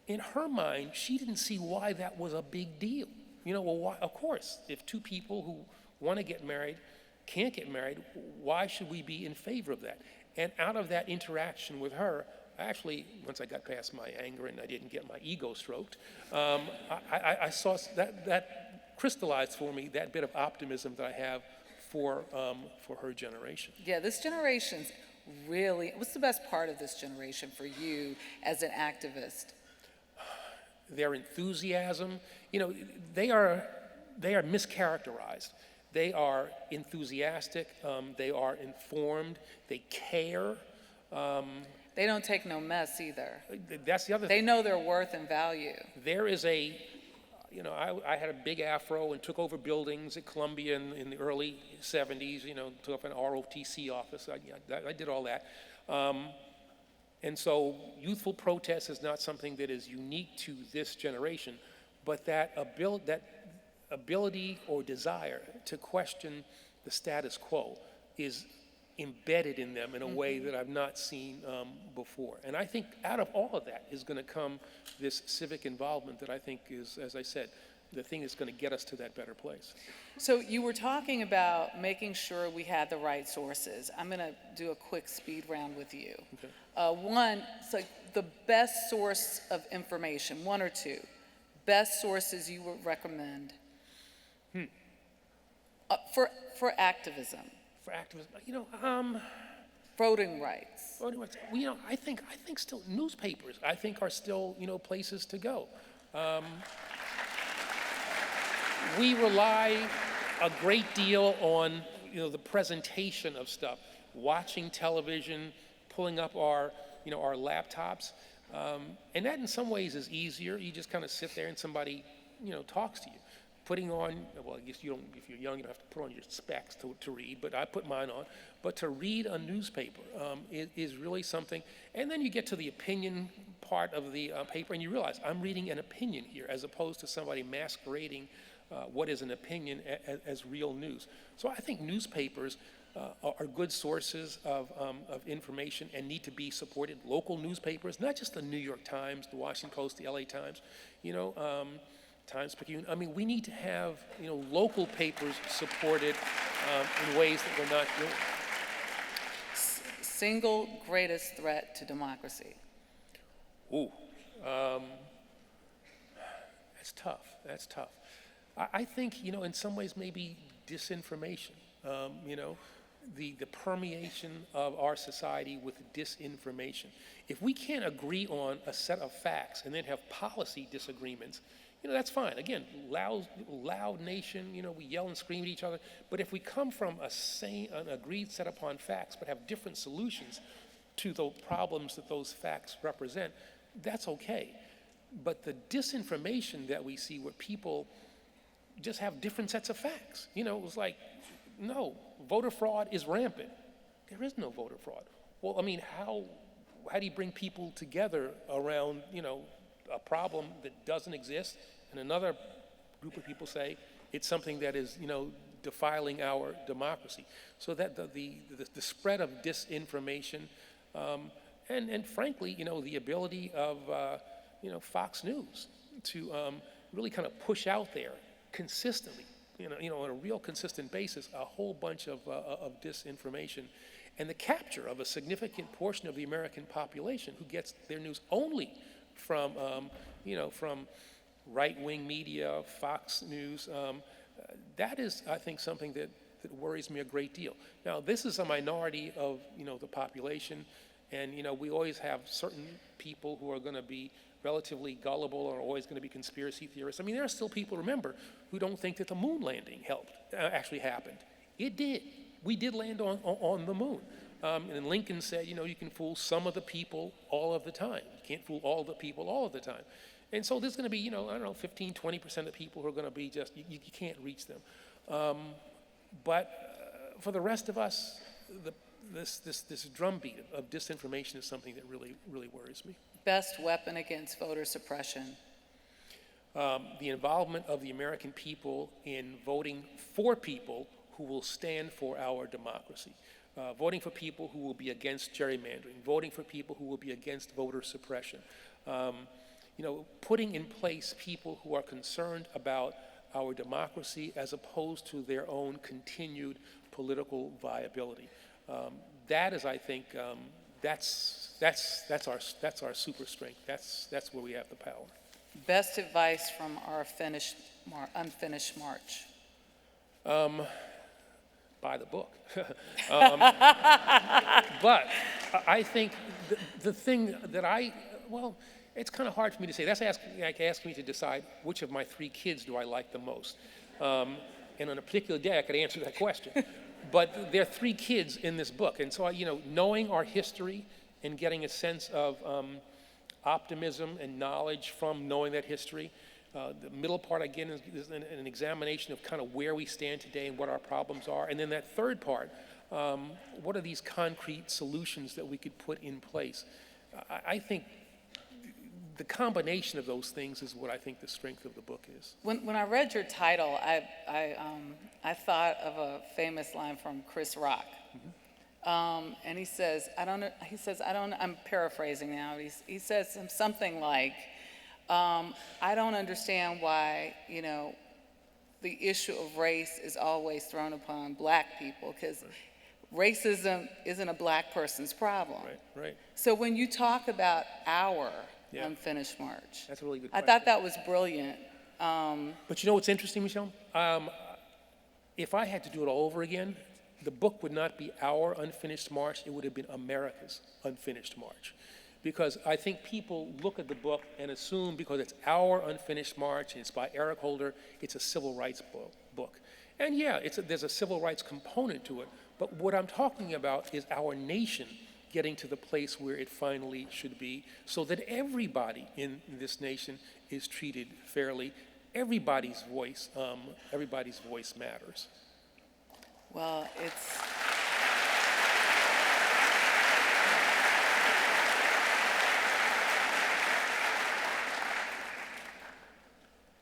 In her mind, she didn't see why that was a big deal. Why, of course, if 2 people who want to get married can't get married, why should we be in favor of that? And out of that interaction with her, Actually, once I got past my anger and I didn't get my ego stroked, I saw that crystallized for me that bit of optimism that I have for her generation. Yeah, this generation's really, what's the best part of this generation for you as an activist? Their enthusiasm, they are mischaracterized. They are enthusiastic, they are informed, they care. They don't take no mess either. That's the other They thing. know their worth and value. There is I had a big afro and took over buildings at Columbia in the early 70s, took up an ROTC office. I did all that. And so youthful protest is not something that is unique to this generation, but that ability or desire to question the status quo is embedded in them in a way that I've not seen before. And I think out of all of that is going to come this civic involvement that I think is, as I said, the thing that's going to get us to that better place. So you were talking about making sure we had the right sources. I'm going to do a quick speed round with you. Okay. One, it's like the best source of information, one or two, best sources you would recommend for activism. For activism, Voting rights. I think still newspapers, I think, are still, places to go. We rely a great deal on, the presentation of stuff, watching television, pulling up our laptops, and that in some ways is easier. You just kind of sit there and somebody, talks to you. Putting on, well, I guess you don't, if you're young, you don't have to put on your specs to read, but I put mine on. But to read a newspaper is really something. And then you get to the opinion part of the paper, and you realize I'm reading an opinion here, as opposed to somebody masquerading what is an opinion as real news. So I think newspapers are good sources of information and need to be supported. Local newspapers, not just the New York Times, the Washington Post, the LA Times, Times-Picayune. I mean, we need to have, local papers supported in ways that we're not doing. Single greatest threat to democracy. Ooh, that's tough. That's tough. I think, in some ways maybe disinformation, the permeation of our society with disinformation. If we can't agree on a set of facts and then have policy disagreements, that's fine. Again, loud nation, we yell and scream at each other. But if we come from an agreed set upon facts, but have different solutions to the problems that those facts represent, that's okay. But the disinformation that we see where people just have different sets of facts, it was like, no, voter fraud is rampant. There is no voter fraud. Well, I mean, how do you bring people together around, a problem that doesn't exist, and another group of people say it's something that is, defiling our democracy? So that the spread of disinformation, and frankly, the ability of, Fox News to really kind of push out there consistently, on a real consistent basis, a whole bunch of disinformation, and the capture of a significant portion of the American population who gets their news only from, from right-wing media, Fox News. That is, I think, something that worries me a great deal. Now, this is a minority of, the population, and, we always have certain people who are going to be relatively gullible or always going to be conspiracy theorists. I mean, there are still people, remember, who don't think that the moon landing actually happened. It did. We did land on the moon. And Lincoln said, you can fool some of the people all of the time. You can't fool all the people all of the time. And so there's going to be, 15, 20% of people who are going to be just, you can't reach them. But for the rest of us, this drumbeat of disinformation is something that really, really worries me. Best weapon against voter suppression. The involvement of the American people in voting for people who will stand for our democracy. Voting for people who will be against gerrymandering, voting for people who will be against voter suppression. Putting in place people who are concerned about our democracy as opposed to their own continued political viability. That is, I think, that's our super strength. That's where we have the power. Best advice from our unfinished march. Buy the book. But I think the thing that it's kind of hard for me to say. That's like asking me to decide which of my 3 kids do I like the most. And on a particular day, I could answer that question. But there are 3 kids in this book. And so, knowing our history and getting a sense of optimism and knowledge from knowing that history. The middle part, again, is an examination of kind of where we stand today and what our problems are. And then that third part, what are these concrete solutions that we could put in place? I think the combination of those things is what I think the strength of the book is. When I read your title, I thought of a famous line from Chris Rock. And he says, I'm paraphrasing now, he says something like, I don't understand why, the issue of race is always thrown upon black people, because racism isn't a black person's problem. Right. So when you talk about our unfinished march, that's a really good I question. thought that was brilliant. But you know what's interesting, Michelle? If I had to do it all over again, the book would not be our unfinished march, it would have been America's unfinished march. Because I think people look at the book and assume because it's our unfinished march and it's by Eric Holder, it's a civil rights book. And yeah, there's a civil rights component to it, but what I'm talking about is our nation getting to the place where it finally should be, so that everybody in this nation is treated fairly. Everybody's voice matters. Well,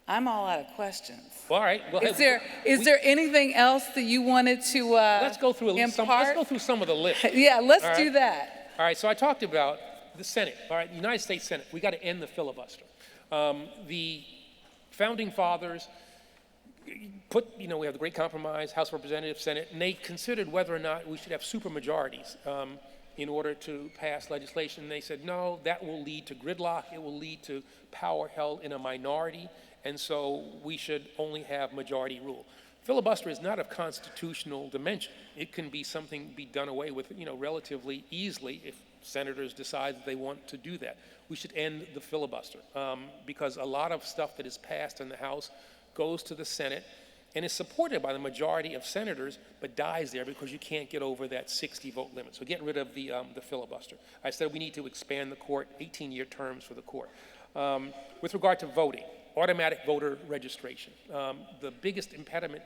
I'm all out of questions. All right. Well, Is there anything else that you wanted to let's go through some of the list. Yeah, let's do that. All right. So I talked about the Senate. All right, United States Senate. We got to end the filibuster. The founding fathers we have the Great Compromise, House of Representatives, Senate, and they considered whether or not we should have supermajorities in order to pass legislation. And they said, no, that will lead to gridlock. It will lead to power held in a minority. And so we should only have majority rule. Filibuster is not of constitutional dimension. It can be something be done away with, relatively easily if senators decide that they want to do that. We should end the filibuster because a lot of stuff that is passed in the House goes to the Senate and is supported by the majority of senators, but dies there because you can't get over that 60-vote limit. So get rid of the filibuster. I said we need to expand the court, 18-year terms for the court. With regard to voting, automatic voter registration. The biggest impediment,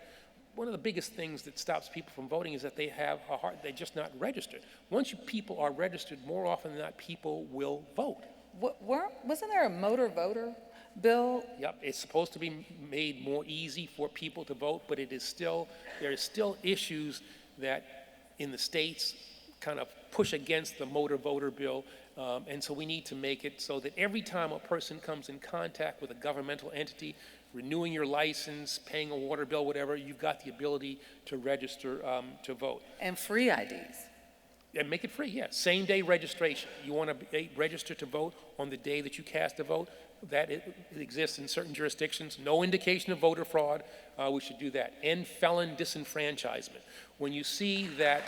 one of the biggest things that stops people from voting is that they're just not registered. Once people are registered, more often than not, people will vote. Wasn't there a motor voter bill? Yep, it's supposed to be made more easy for people to vote, but there is still issues that in the states kind of push against the motor voter bill. And so we need to make it so that every time a person comes in contact with a governmental entity, renewing your license, paying a water bill, whatever, you've got the ability to register to vote. And free IDs. And make it free, yeah. Same day registration. You want to register to vote on the day that you cast a vote. It exists in certain jurisdictions. No indication of voter fraud. We should do that. End felon disenfranchisement. When you see that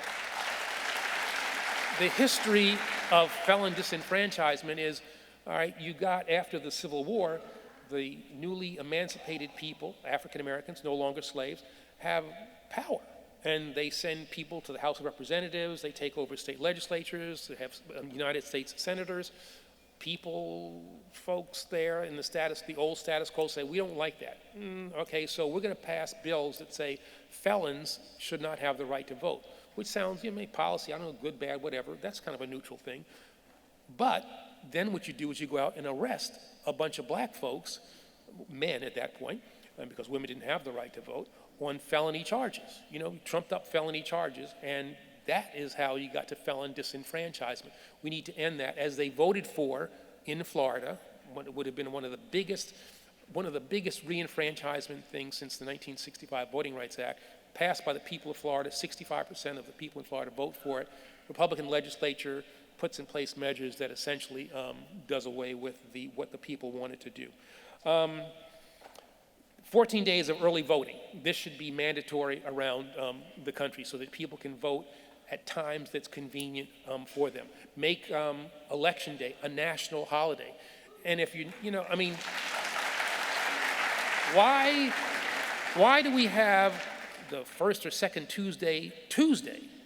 the history of felon disenfranchisement is, all right, you got after the Civil War, the newly emancipated people, African Americans, no longer slaves, have power. And they send people to the House of Representatives, they take over state legislatures, they have United States senators. Folks there in the old status quo say, we don't like that. Okay, so we're going to pass bills that say felons should not have the right to vote, which sounds, policy, I don't know, good, bad, whatever. That's kind of a neutral thing. But then what you do is you go out and arrest a bunch of black folks, men at that point, because women didn't have the right to vote, on felony charges, trumped up felony charges, and that is how you got to felon disenfranchisement. We need to end that, as they voted for in Florida. What would have been one of the biggest re-enfranchisement things since the 1965 Voting Rights Act, passed by the people of Florida. 65% of the people in Florida vote for it. Republican legislature puts in place measures that essentially does away with what the people wanted to do. 14 days of early voting. This should be mandatory around the country so that people can vote at times that's convenient for them. Make Election Day a national holiday. And if why do we have the first or second Tuesday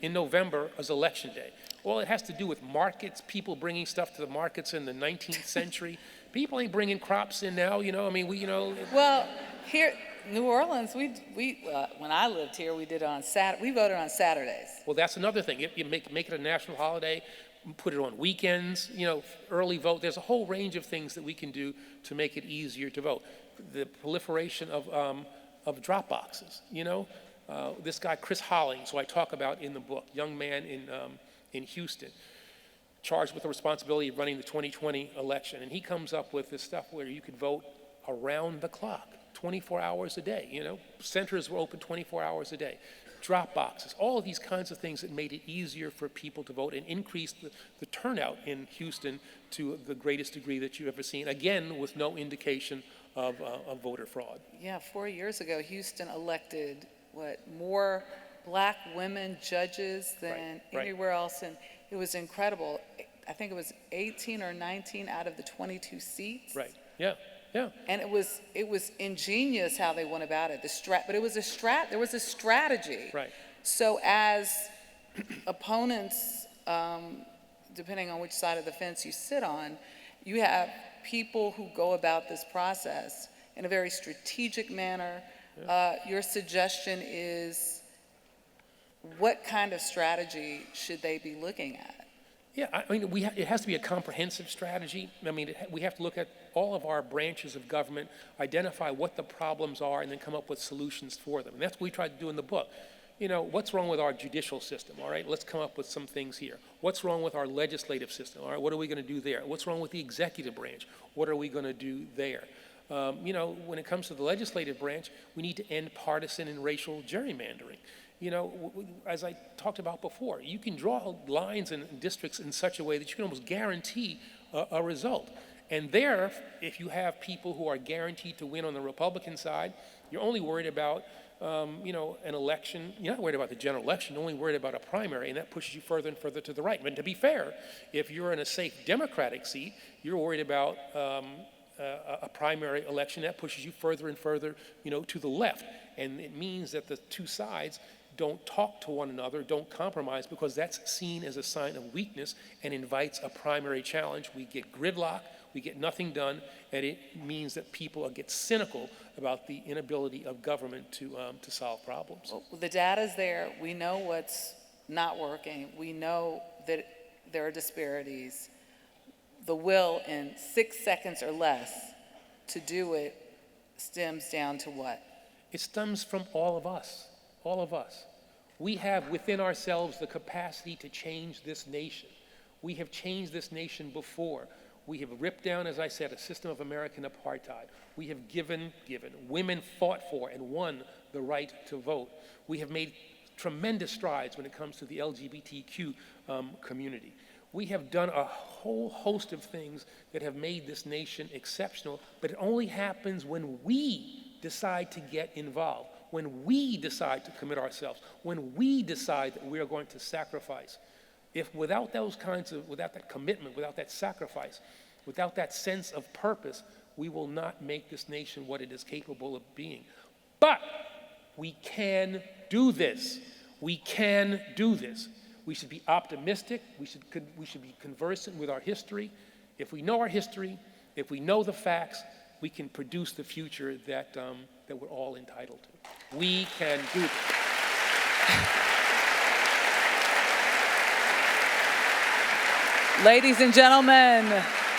in November as Election Day? Well, it has to do with markets, people bringing stuff to the markets in the 19th century. People ain't bringing crops in now, Well, here, New Orleans, when I lived here, we did it on we voted on Saturdays. Well, that's another thing. You make it a national holiday, put it on weekends, early vote. There's a whole range of things that we can do to make it easier to vote. The proliferation of drop boxes, this guy, Chris Hollings, who I talk about in the book, young man in Houston, charged with the responsibility of running the 2020 election. And he comes up with this stuff where you could vote around the clock, 24 hours a day, Centers were open 24 hours a day. Drop boxes, all of these kinds of things that made it easier for people to vote and increased the turnout in Houston to the greatest degree that you've ever seen, again, with no indication of voter fraud. Yeah, 4 years ago, Houston elected, more black women judges than anywhere else, and it was incredible. I think it was 18 or 19 out of the 22 seats. Right, yeah. And it was ingenious how they went about it. But there was a strategy. Right. So as opponents, depending on which side of the fence you sit on, you have people who go about this process in a very strategic manner. Your suggestion is, what kind of strategy should they be looking at? Yeah, it has to be a comprehensive strategy. We have to look at all of our branches of government, identify what the problems are, and then come up with solutions for them. And that's what we tried to do in the book. What's wrong with our judicial system? All right, let's come up with some things here. What's wrong with our legislative system? All right, what are we going to do there? What's wrong with the executive branch? What are we going to do there? When it comes to the legislative branch, we need to end partisan and racial gerrymandering. As I talked about before, you can draw lines and districts in such a way that you can almost guarantee a result. And there, if you have people who are guaranteed to win on the Republican side, you're only worried about, an election. You're not worried about the general election, you're only worried about a primary, and that pushes you further and further to the right. But to be fair, if you're in a safe Democratic seat, you're worried about a primary election that pushes you further and further, to the left. And it means that the two sides don't talk to one another, don't compromise, because that's seen as a sign of weakness and invites a primary challenge. We get gridlock, we get nothing done, and it means that people get cynical about the inability of government to solve problems. Well, the data's there. We know what's not working. We know that there are disparities. The will in 6 seconds or less to do it stems down to what? It stems from all of us. All of us. We have within ourselves the capacity to change this nation. We have changed this nation before. We have ripped down, as I said, a system of American apartheid. We have given, women fought for and won the right to vote. We have made tremendous strides when it comes to the LGBTQ community. We have done a whole host of things that have made this nation exceptional, but it only happens when we decide to get involved. When we decide to commit ourselves, when we decide that we are going to sacrifice. If without that commitment, without that sacrifice, without that sense of purpose, we will not make this nation what it is capable of being. But we can do this. We can do this. We should be optimistic. We should be conversant with our history. If we know our history, if we know the facts, we can produce the future that we're all entitled to. We can do this. Ladies and gentlemen,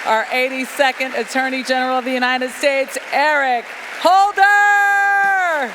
our 82nd Attorney General of the United States, Eric Holder!